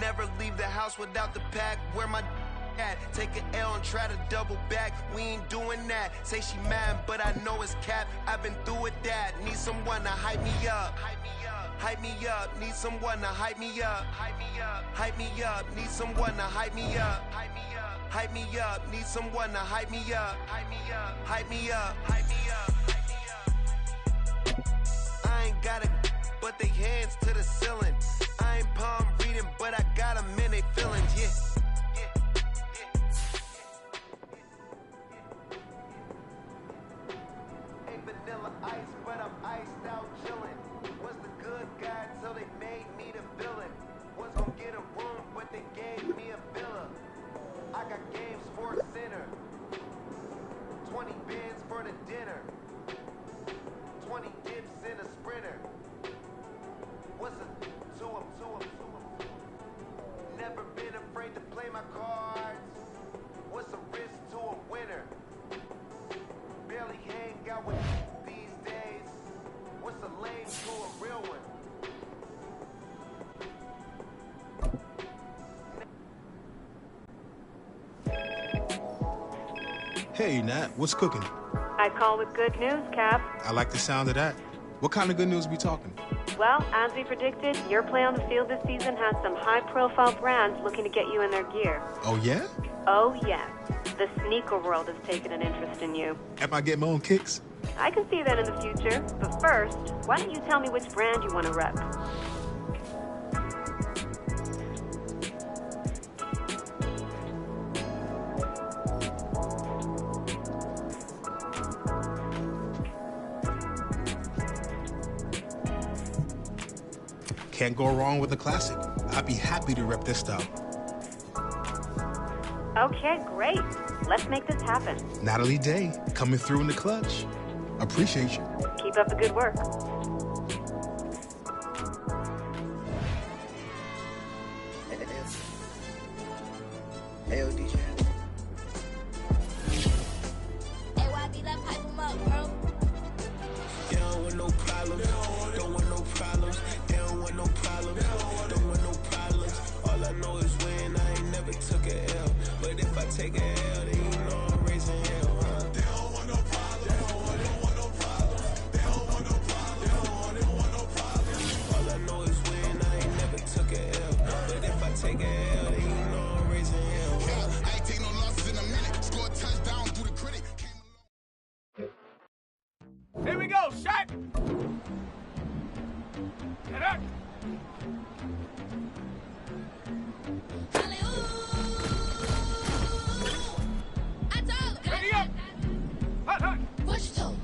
never leave the house without the pack. Where my at? Take an L and try to double back. We ain't doing that. Say she mad, but I know it's cap. I've been through with that. Need someone to hype me up. Hype me up. Need someone to hype me up. Hype me up. Hype me up. Need someone to hype me up. Hype me up. Hype me up. Need someone to hype me up. Hype me up. Hype me up. Hype me up. I ain't got it, but they hands to the ceiling. I ain't palm reading, but I got them in they feelings. Yeah. Vanilla ice, but I'm iced out chillin'. Was the good guy till they made me the villain. Was gonna get a room, but they gave me a villa. I got games for a sinner. 20 bins for the dinner. 20 dips in a sprinter. What's a to 'em? Never been afraid to play my cards. What's a risk to a winner? Barely hang out with these days. What's a lame to a real one? Hey, Nat, what's cooking? I call with good news, Cap. I like the sound of that. What kind of good news we talking? Well, as we predicted, your play on the field this season has some high-profile brands looking to get you in their gear. Oh, yeah? Oh, yes. The sneaker world has taken an interest in you. Am I getting my own kicks? I can see that in the future. But first, why don't you tell me which brand you want to rep? Can't go wrong with a classic. I'd be happy to rep this style. Okay, great. Let's make this happen. Natalie Day, coming through in the clutch. Appreciate you. Keep up the good work. Here we go, shot! Get up! Ready up! Hot, hot! Push to.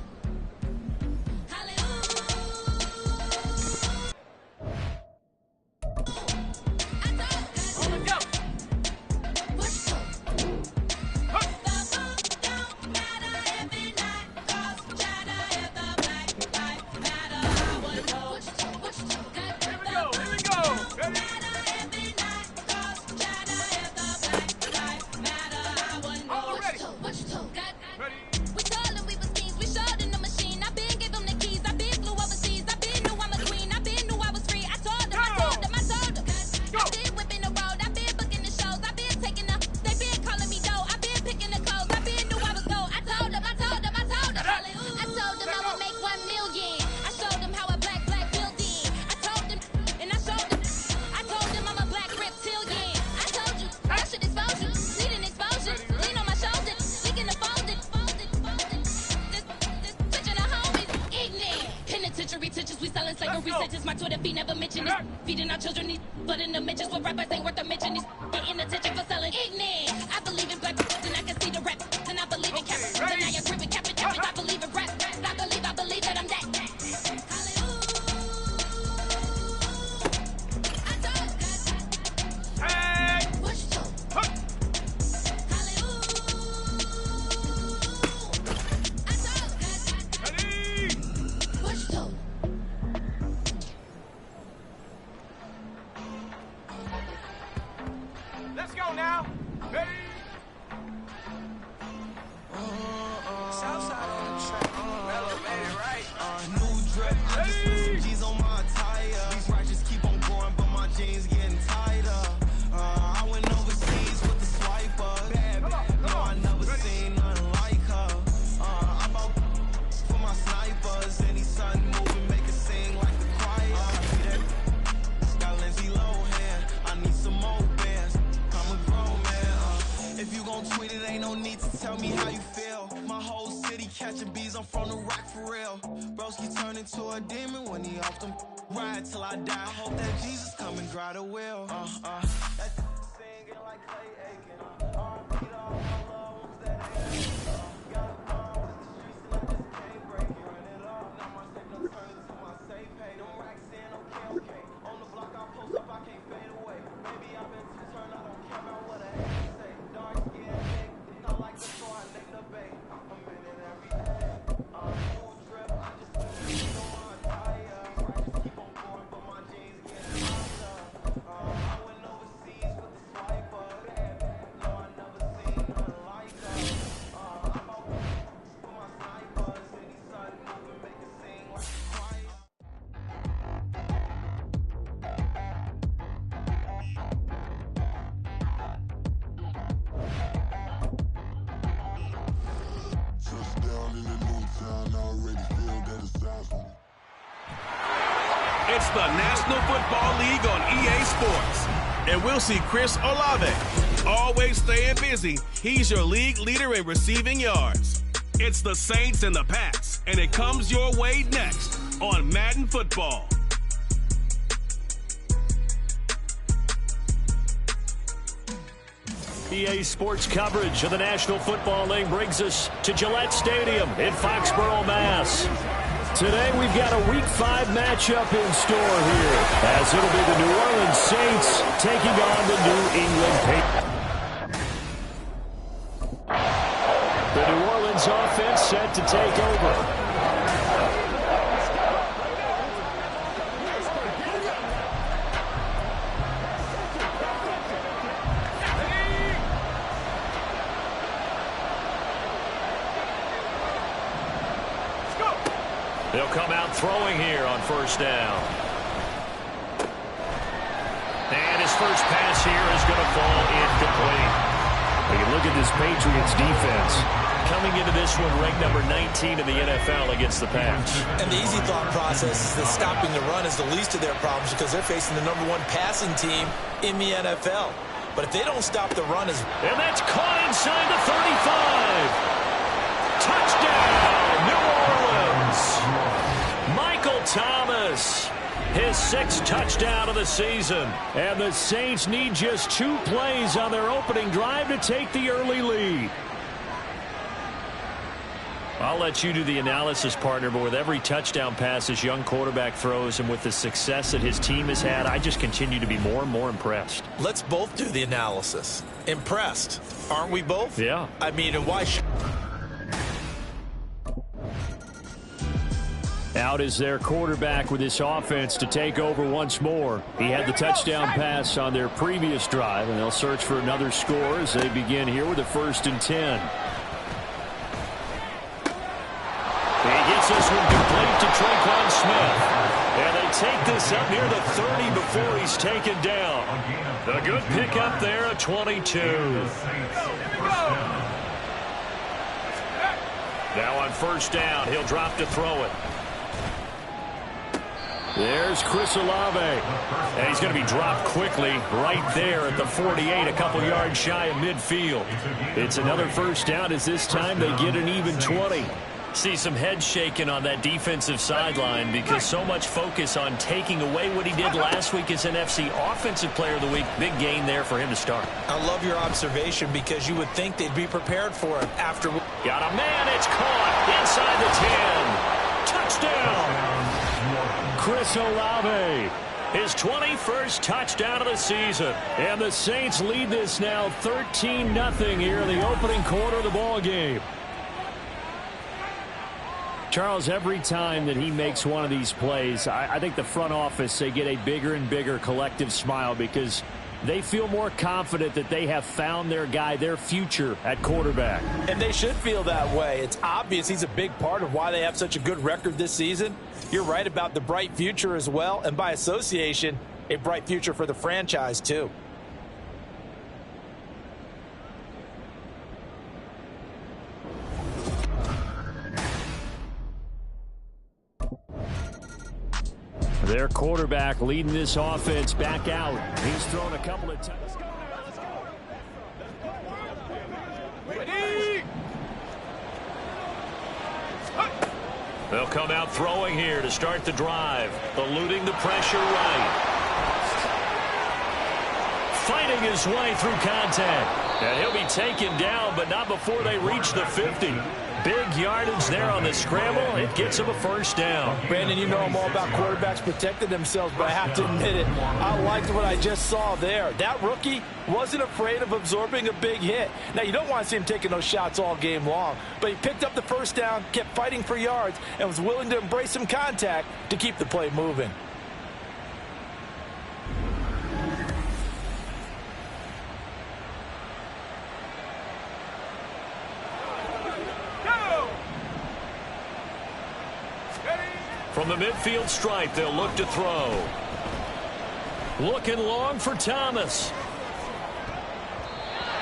My Twitter feed never mention this. Feeding our children these, but in the mentions what rappers ain't worth a mention. These getting attention for selling ignorant. I believe in black, and I can see the rap. And I believe in cap, and I agree with cap. I believe in rap. I believe that I'm that. no need to tell me how you feel. My whole city catching bees, I'm from the rock for real. Broski turn into a demon when he off them. Ride till I die. I hope that Jesus come and grind a wheel. That's singing like Clay Aiken. R.I.P. to all my loved ones that ain't. Got a bond with the streets and I just can't break it. Run it up, now my safe done turn into my safe pay. Them racks in, okay. On the block I post up, I can't fade away. Maybe I've been too turned, I don't care about what I hate to say. Dark skin, thick, I like the floor, I lick the bay. I'm in it every day. Full drip, I just put it on my tire. I just keep on going, but my jeans getting hotter. I went overseas with the swiper. No, I never seen nothing like her. I'm out for my sniper. City sun moving, make it sing like a choir. Touchdown in the new town, I already feel that it's awesome. It's the National Football League on EA Sports. And we'll see Chris Olave. Always staying busy, he's your league leader in receiving yards. It's the Saints and the Pats, and it comes your way next on Madden Football. EA Sports coverage of the National Football League brings us to Gillette Stadium in Foxborough, Mass. Today we've got a Week 5 matchup in store here, as it'll be the New Orleans Saints taking on the New England Patriots. The New Orleans offense set to take over. They'll come out throwing here on first down. And his first pass here is going to fall incomplete. You can look at this Patriots defense. Coming into this one ranked number 19 in the NFL against the pass. And the easy thought process is that stopping the run is the least of their problems because they're facing the #1 passing team in the NFL. But if they don't stop the run as... And that's caught inside the 35. Touchdown, New Orleans. Michael Thomas, his 6th touchdown of the season. And the Saints need just 2 plays on their opening drive to take the early lead. I'll let you do the analysis, partner, but with every touchdown pass this young quarterback throws and with the success that his team has had, I just continue to be more and more impressed. Let's both do the analysis. Impressed. Aren't we both? Yeah. I mean, and why... Out is their quarterback with this offense to take over once more. He had the touchdown pass on their previous drive, and they'll search for another score as they begin here with a 1st and 10. He gets this one complete to Traquan Smith. And they take this up near the 30 before he's taken down. The good pickup there at 22. Now on first down, he'll drop to throw it. There's Chris Olave. And he's going to be dropped quickly right there at the 48, a couple yards shy of midfield. It's another first down as this time they get an even 20. See some head shaking on that defensive sideline because so much focus on taking away what he did last week as NFC Offensive Player of the Week. Big gain there for him to start. I love your observation because you would think they'd be prepared for it after. Got a man, it's caught inside the 10. Touchdown! Chris Olave, his 21st touchdown of the season. And the Saints lead this now 13-0 here in the opening quarter of the ball game. Charles, every time that he makes one of these plays, I think the front office, they get a bigger and bigger collective smile because they feel more confident that they have found their guy, their future at quarterback. And they should feel that way. It's obvious he's a big part of why they have such a good record this season. You're right about the bright future as well, and by association, a bright future for the franchise too. Their quarterback leading this offense back out. He's thrown a couple of times. Ready? They'll come out throwing here to start the drive, eluding the pressure right. Fighting his way through contact. And he'll be taken down, but not before they reach the 50. Big yardage there on the scramble. It gets him a first down. Brandon, you know I'm all about quarterbacks protecting themselves, but I have to admit it. I liked what I just saw there. That rookie wasn't afraid of absorbing a big hit. Now, you don't want to see him taking those shots all game long, but he picked up the first down, kept fighting for yards, and was willing to embrace some contact to keep the play moving. From the midfield stripe, they'll look to throw. Looking long for Thomas.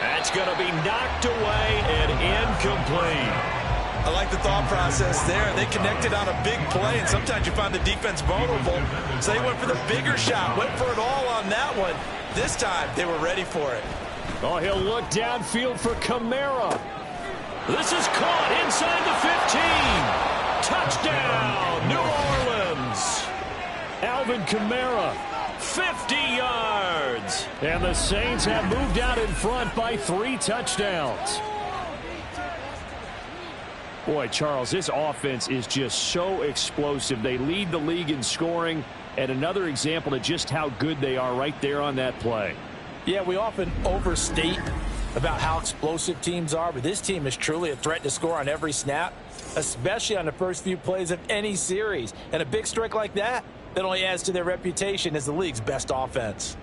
That's going to be knocked away and incomplete. I like the thought process there. They connected on a big play, and sometimes you find the defense vulnerable. So they went for the bigger shot, went for it all on that one. This time, they were ready for it. Oh, he'll look downfield for Kamara. This is caught inside the 15. Touchdown, New Orleans. Alvin Kamara, 50 yards. And the Saints have moved out in front by 3 touchdowns. Boy, Charles, this offense is just so explosive. They lead the league in scoring, and another example of just how good they are right there on that play. Yeah, we often overstate about how explosive teams are, but this team is truly a threat to score on every snap, especially on the first few plays of any series. And a big strike like that only adds to their reputation as the league's best offense.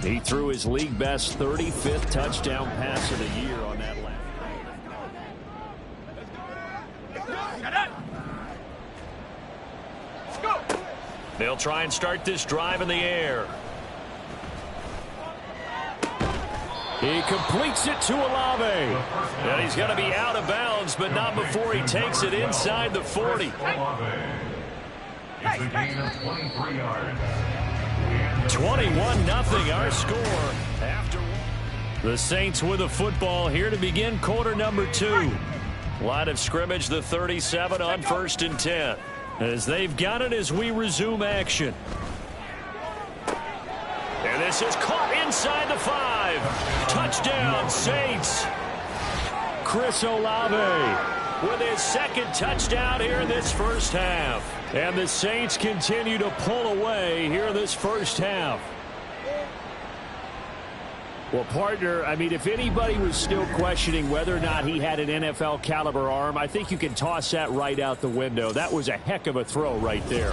He threw his league best 35th touchdown pass of the year on that last. They'll try and start this drive in the air. He completes it to Olave. And he's going to be out of bounds, but not before he takes it inside the 40. It's a gain of 23 yards. 21-0 our score. After the Saints with the football here to begin quarter number 2. Line of scrimmage, the 37 on 1st and 10. As they've got it as we resume action. And this is caught inside the 5. Touchdown, Saints. Chris Olave with his second touchdown here in this first half. And the Saints continue to pull away here in this first half. Well, partner, I mean, if anybody was still questioning whether or not he had an NFL caliber arm, I think you can toss that right out the window. That was a heck of a throw right there.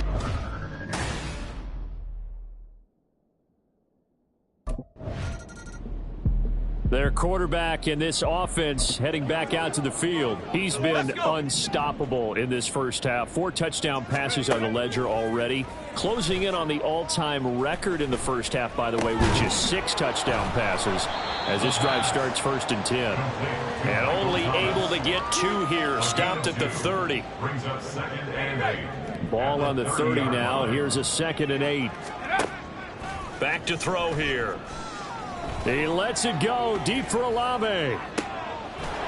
Their quarterback in this offense heading back out to the field. He's been unstoppable in this first half. 4 touchdown passes on the ledger already. Closing in on the all-time record in the first half, by the way, which is 6 touchdown passes as this drive starts 1st and 10. And only able to get 2 here. Stopped at the 30. Ball on the 30 now. Here's a 2nd and 8. Back to throw here. He lets it go deep for Olave.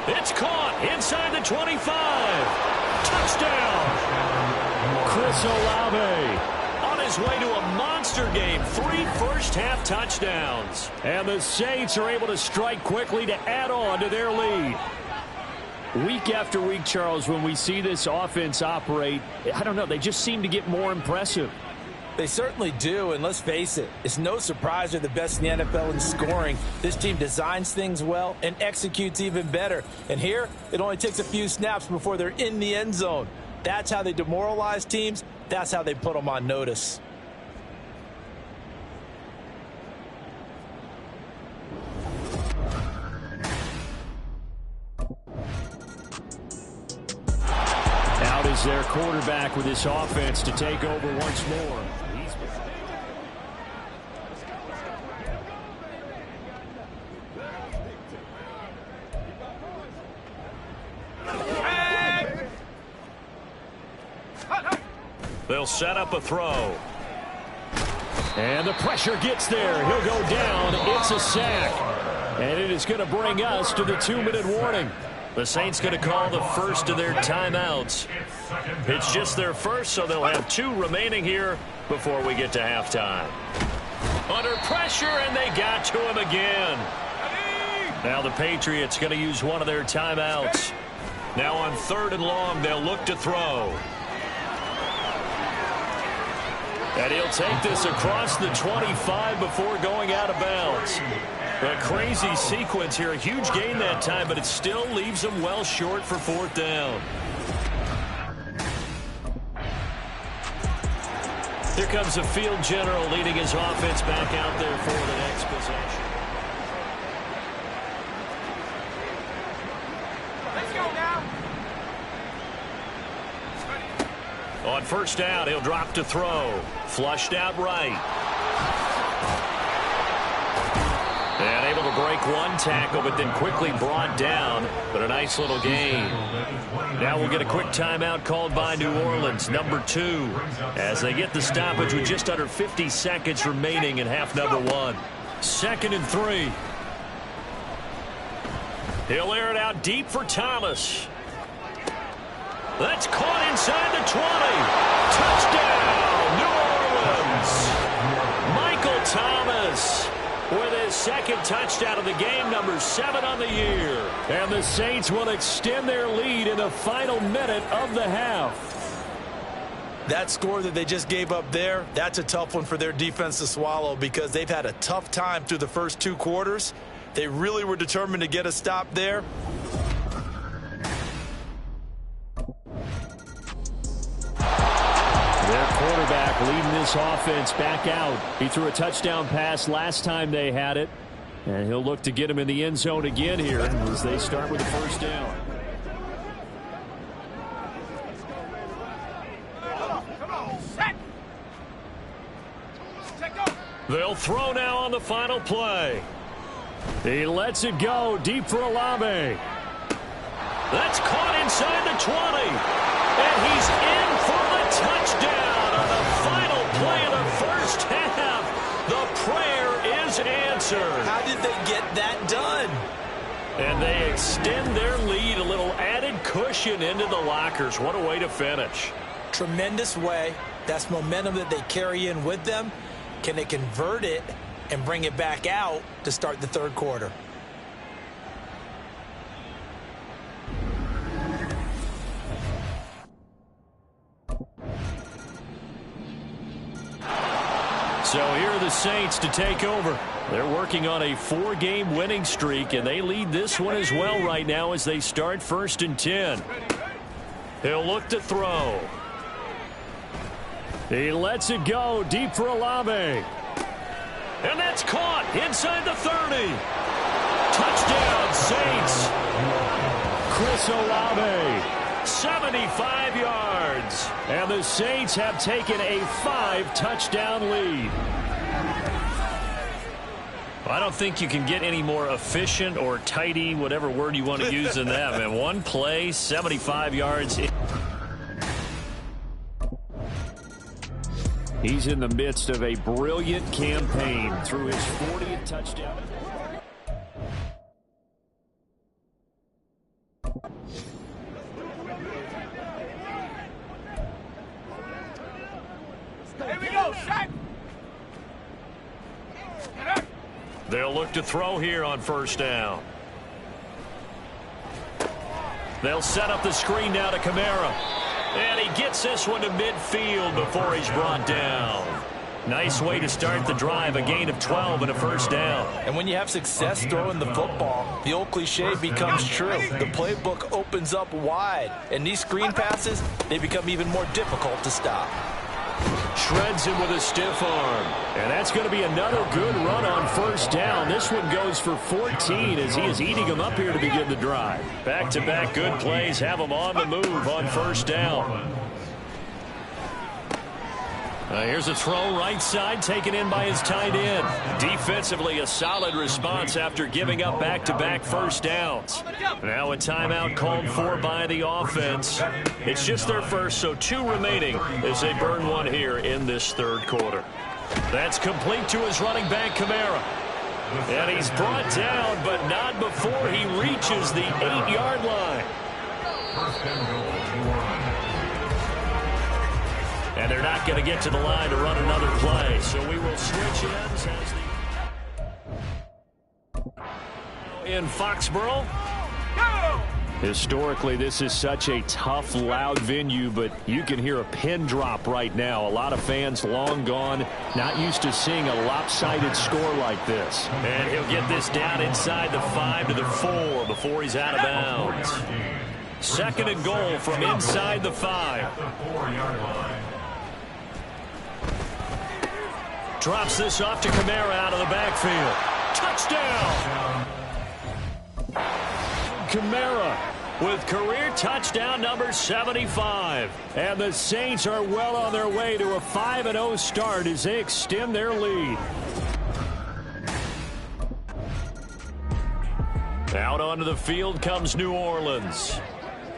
It's caught inside the 25. Touchdown. Chris Olave on his way to a monster game. 3 first-half touchdowns. And the Saints are able to strike quickly to add on to their lead. Week after week, Charles, when we see this offense operate, I don't know, they just seem to get more impressive. They certainly do, and let's face it, it's no surprise they're the best in the NFL in scoring. This team designs things well and executes even better. And here, it only takes a few snaps before they're in the end zone. That's how they demoralize teams. That's how they put them on notice. Out is their quarterback with this offense to take over once more. They'll set up a throw. And the pressure gets there. He'll go down. It's a sack. And it is going to bring us to the 2-minute warning. The Saints going to call the first of their timeouts. It's just their first, so they'll have 2 remaining here before we get to halftime. Under pressure, and they got to him again. Now the Patriots going to use one of their timeouts. Now on 3rd and long, they'll look to throw. And he'll take this across the 25 before going out of bounds. A crazy sequence here. A huge gain that time, but it still leaves them well short for 4th down. Here comes the field general leading his offense back out there for the next possession. Let's go now. On 1st down, he'll drop to throw. Flushed out right. And able to break one tackle, but then quickly brought down. But a nice little gain. Now we'll get a quick timeout called by New Orleans, number 2, as they get the stoppage with just under 50 seconds remaining in half number 1. 2nd and 3. He'll air it out deep for Thomas. That's caught inside the 20. Touchdown, New Orleans. Michael Thomas with his 2nd touchdown of the game, number 7 on the year. And the Saints will extend their lead in the final minute of the half. That score that they just gave up there, that's a tough one for their defense to swallow because they've had a tough time through the first 2 quarters. They really were determined to get a stop there. Their quarterback leading this offense back out. He threw a touchdown pass last time they had it. And he'll look to get him in the end zone again here as they start with the 1st down. Come on, set. They'll throw now on the final play. He lets it go deep for Olave. That's caught inside the 20. And he's in for the touchdown on the final play of the first half. The prayer is answered. How did they get that done? And they extend their lead, a little added cushion into the lockers. What a way to finish. Tremendous way. That's momentum that they carry in with them. Can they convert it and bring it back out to start the 3rd quarter? So here are the Saints to take over. They're working on a 4-game winning streak, and they lead this one as well right now as they start 1st and 10. He'll look to throw. He lets it go deep for Olave. And that's caught inside the 30. Touchdown, Saints. Chris Olave, 75 yards. And the Saints have taken a 5-touchdown lead. I don't think you can get any more efficient or tidy, whatever word you want to use in that, man. One play, 75 yards. He's in the midst of a brilliant campaign through his 40th touchdown. Here we go, set. They'll look to throw here on first down. They'll set up the screen now to Kamara. And he gets this one to midfield before he's brought down. Nice way to start the drive, a gain of 12 and a first down. And when you have success throwing the football, the old cliche becomes true. The playbook opens up wide. And these screen passes, they become even more difficult to stop. Shreds him with a stiff arm. And that's going to be another good run on first down. This one goes for 14 as he is eating them up here to begin the drive. Back-to-back good plays have him on the move on first down. Here's a throw right side taken in by his tight end. Defensively, a solid response after giving up back-to-back first downs. Now a timeout called for by the offense. It's just their first, so 2 remaining as they burn one here in this third quarter. That's complete to his running back, Kamara. And he's brought down, but not before he reaches the 8-yard line. First and goal. And they're not going to get to the line to run another play. So we will switch ends in Foxborough. Historically, this is such a tough, loud venue, but you can hear a pin drop right now. A lot of fans long gone, not used to seeing a lopsided score like this. And he'll get this down inside the 5 to the 4 before he's out of bounds. Second and goal from inside the 5. Drops this off to Kamara out of the backfield. Touchdown! Kamara with career touchdown number 75. And the Saints are well on their way to a 5-0 start as they extend their lead. Out onto the field comes New Orleans.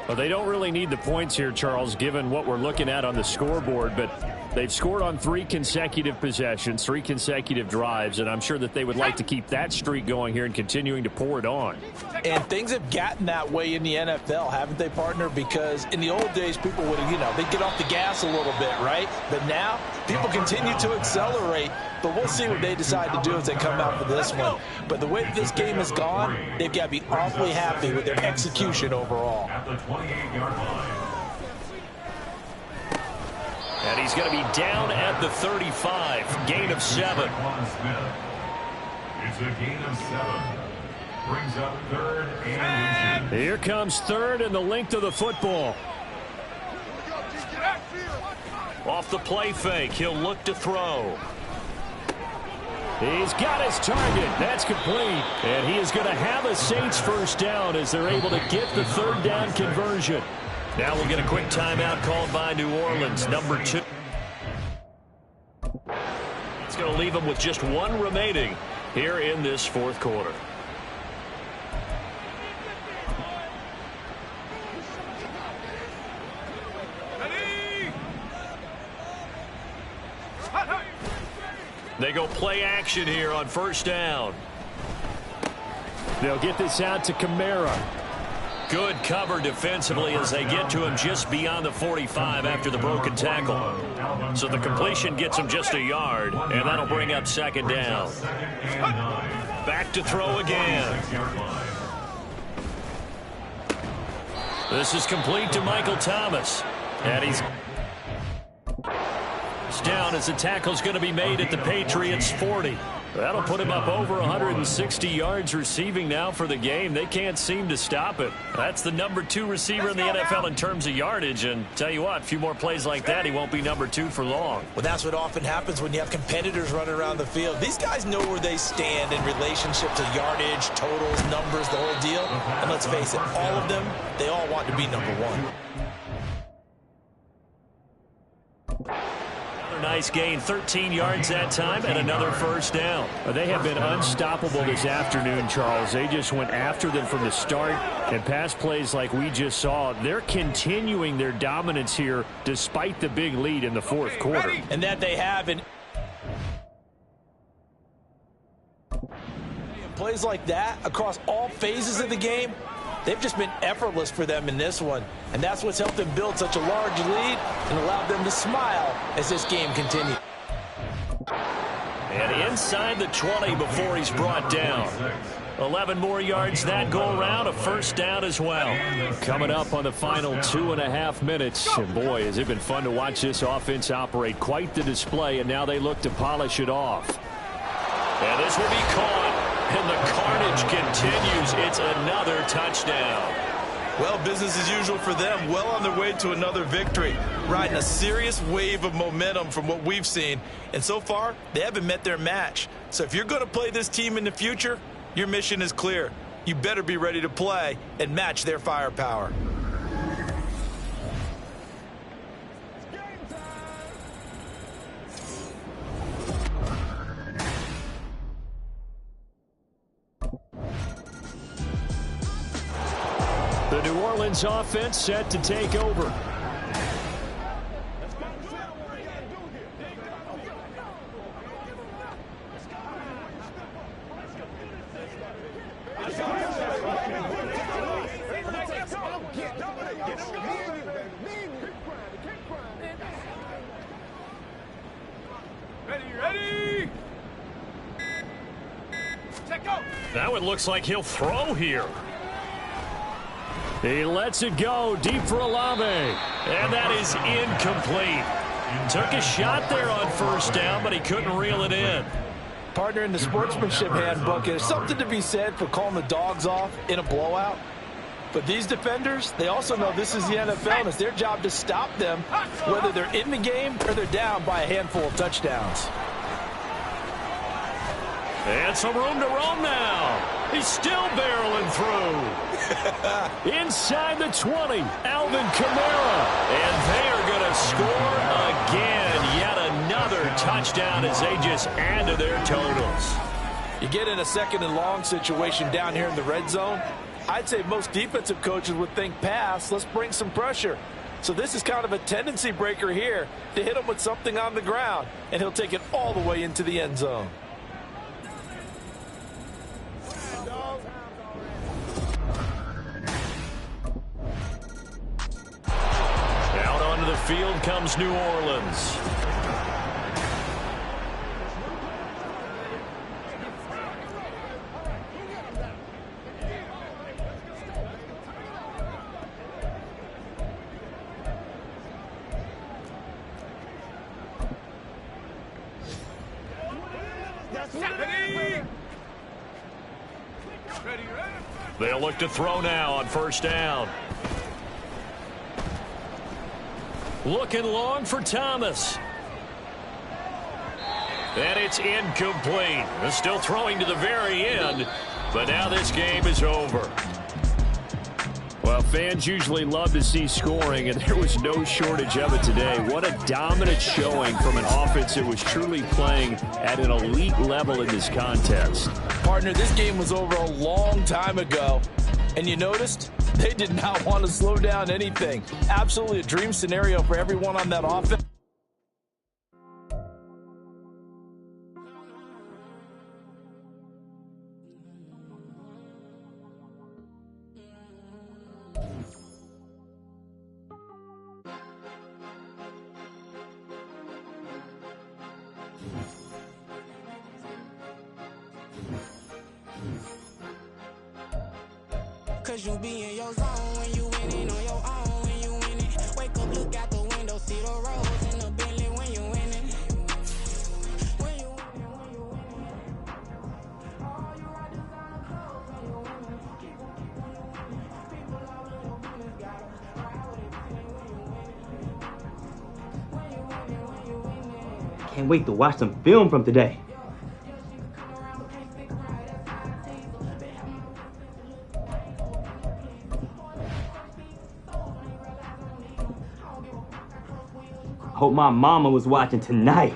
Well, they don't really need the points here, Charles, given what we're looking at on the scoreboard, but they've scored on 3 consecutive possessions, 3 consecutive drives, and I'm sure that they would like to keep that streak going here and continuing to pour it on. And things have gotten that way in the NFL, haven't they, partner? Because in the old days, people would, they'd get off the gas a little bit, right? But now, people continue to accelerate, but we'll see what they decide to do as they come out for this one. But the way that this game has gone, they've got to be awfully happy with their execution overall. At the 28-yard line. And he's going to be down at the 35. Gain of 7. It's a gain of 7. Brings up 3rd and 10. Here comes 3rd and the length of the football. Off the play fake, he'll look to throw. He's got his target. That's complete. And he is going to have a Saints first down as they're able to get the 3rd down conversion. Now we'll get a quick timeout called by New Orleans, number 2. It's going to leave them with just 1 remaining here in this 4th quarter. They go play action here on first down. They'll get this out to Kamara. Good cover defensively as they get to him just beyond the 45 after the broken tackle. So the completion gets him just a yard, and that'll bring up 2nd down. Back to throw again. This is complete to Michael Thomas. And he's down as the tackle's going to be made at the Patriots 40. That'll put him up over 160 yards receiving now for the game. They can't seem to stop it. That's the number 2 receiver in the NFL in terms of yardage. And tell you what, a few more plays like that, he won't be number 2 for long. Well, that's what often happens when you have competitors running around the field. These guys know where they stand in relationship to yardage, totals, numbers, the whole deal. And let's face it, all of them, they all want to be number 1. Nice gain, 13 yards that time, and another first down. They have been unstoppable this afternoon, Charles. They just went after them from the start, and pass plays like we just saw, they're continuing their dominance here despite the big lead in the fourth quarter. And that they have. And plays like that across all phases of the game, they've just been effortless for them in this one. And that's what's helped them build such a large lead and allowed them to smile as this game continues. And inside the 20 before he's brought down. 11 more yards that go around, a first down as well. Coming up on the final 2.5 minutes. And boy, has it been fun to watch this offense operate. Quite the display, and now they look to polish it off. And this will be caught. And the carnage continues. It's another touchdown. Well, business as usual for them. Well on their way to another victory. Riding a serious wave of momentum from what we've seen. And so far, they haven't met their match. So if you're going to play this team in the future, your mission is clear. You better be ready to play and match their firepower. The New Orleans offense set to take over. Ready. Now it looks like he'll throw here. He lets it go deep for Olave. And that is incomplete. Took a shot there on first down, but he couldn't reel it in. Partner, in the sportsmanship handbook, there's something to be said for calling the dogs off in a blowout. But these defenders, they also know this is the NFL, and it's their job to stop them, whether they're in the game or they're down by a handful of touchdowns. And some room to roam now. He's still barreling through. Inside the 20, Alvin Kamara. And they are going to score again. Yet another touchdown as they just add to their totals. You get in a second and long situation down here in the red zone. I'd say most defensive coaches would think pass. Let's bring some pressure. So this is kind of a tendency breaker here to hit him with something on the ground. And he'll take it all the way into the end zone. Out onto the field comes New Orleans. They'll look to throw now on first down. Looking long for Thomas. And it's incomplete. They're still throwing to the very end, but now this game is over. Well, fans usually love to see scoring, and there was no shortage of it today. What a dominant showing from an offense that was truly playing at an elite level in this contest. Partner, this game was over a long time ago, and you noticed they did not want to slow down anything. Absolutely a dream scenario for everyone on that offense. Cause you be in your zone when you winning on your own when you winning. Wake up, look out the window, see the rose in the Bentley when you winning. When you winning, when you winning. Can't wait to watch some film from today. Hope my mama was watching tonight.